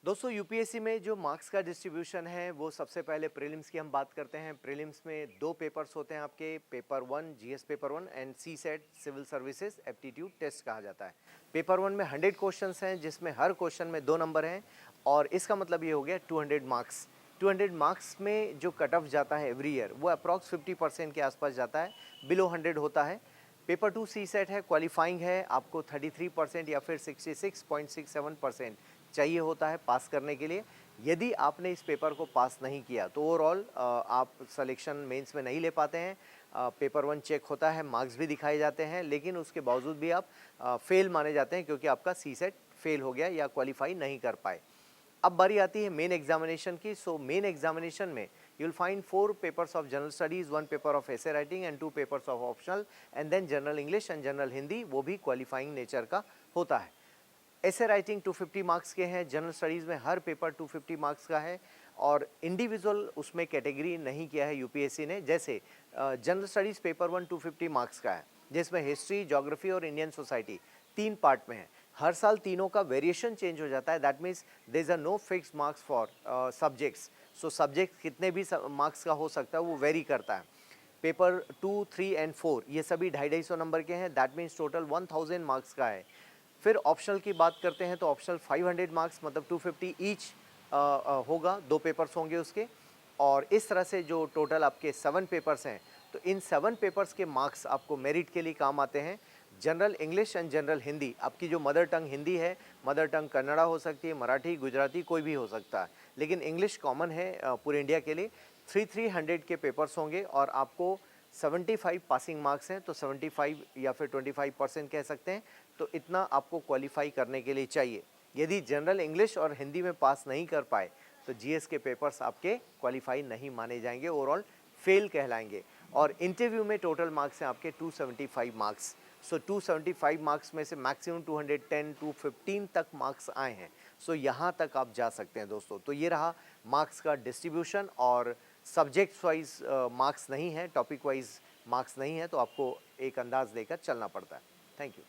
दोस्तों यूपीएससी में जो मार्क्स का डिस्ट्रीब्यूशन है वो सबसे पहले प्रीलिम्स की हम बात करते हैं। प्रीलिम्स में दो पेपर्स होते हैं आपके, paper 1 GS paper 1 and CSAT civil services aptitude test कहा जाता है। पेपर 1 में 100 क्वेश्चंस हैं जिसमें हर क्वेश्चन में 2 नंबर हैं और इसका मतलब ये हो गया 200 मार्क्स। 200 मार्क्स में जो कट ऑफ जाता है एवरी ईयर वो अप्रॉक्स 50% के आसपास जाता है, बिलो 100 होता है। पेपर 2 सी सेट है, क्वालिफाइंग है, आपको 33% या फिर 66.67% चाहिए होता है पास करने के लिए। यदि आपने इस पेपर को पास नहीं किया तो ओवरऑल आप सिलेक्शन मेंस में नहीं ले पाते हैं। पेपर 1 चेक होता है, मार्क्स भी दिखाए जाते हैं, लेकिन उसके बावजूद भी आप फेल माने जाते हैं क्योंकि आपका सी सेट फेल हो गया या क्वालिफाई नहीं कर पाए। अब बारी आती है मेन एग्जामिनेशन की। सो मेन एग्जामिनेशन में you'll find 4 papers of general studies, 1 paper of essay writing and 2 papers of optional and then general English and general Hindi, वो भी क्वालिफाइंग नेचर का होता है। ऐसे राइटिंग 250 मार्क्स के हैं, जनरल स्टडीज़ में हर पेपर 250 मार्क्स का है और इंडिविजुअल उसमें कैटेगरी नहीं किया है यूपीएससी ने। जैसे जनरल स्टडीज़ पेपर 1 250 मार्क्स का है जिसमें हिस्ट्री, ज्योग्राफी और इंडियन सोसाइटी 3 पार्ट में है। हर साल तीनों का वेरिएशन चेंज हो जाता है, that means there is a no fix marks for subjects. So subject कितने भी मार्क्स का हो सकता है वो वेरी करता है। पेपर 2, 3 एंड 4 ये सभी 250-250 नंबर के हैं, दैट मीन्स टोटल 1000 मार्क्स का है। फिर ऑप्शनल की बात करते हैं तो ऑप्शनल 500 मार्क्स मतलब 250 ईच होगा, 2 पेपर्स होंगे उसके। और इस तरह से जो टोटल आपके 7 पेपर्स हैं तो इन 7 पेपर्स के मार्क्स आपको मेरिट के लिए काम आते हैं। General English and general Hindi, आपकी जो मदर टंग हिंदी है, मदर टंग कन्नड़ा हो सकती है, मराठी, गुजराती कोई भी हो सकता है, लेकिन इंग्लिश कॉमन है पूरे इंडिया के लिए। 300 के पेपर्स होंगे और आपको 75 पासिंग मार्क्स हैं तो 75 या फिर 25% कह सकते हैं, तो इतना आपको क्वालिफाई करने के लिए चाहिए। यदि जनरल इंग्लिश और हिंदी में पास नहीं कर पाए तो जीएस के पेपर्स आपके क्वालिफाई नहीं माने जाएंगे, ओवरऑल फेल कहलाएंगे। और इंटरव्यू में टोटल मार्क्स हैं आपके 275 मार्क्स। सो 275 मार्क्स में से मैक्सिमम 210 215 तक मार्क्स आए हैं। सो यहाँ तक आप जा सकते हैं दोस्तों। तो ये रहा मार्क्स का डिस्ट्रीब्यूशन और सब्जेक्ट वाइज मार्क्स नहीं है, टॉपिक वाइज मार्क्स नहीं है, तो आपको एक अंदाज़ देकर चलना पड़ता है। Thank you.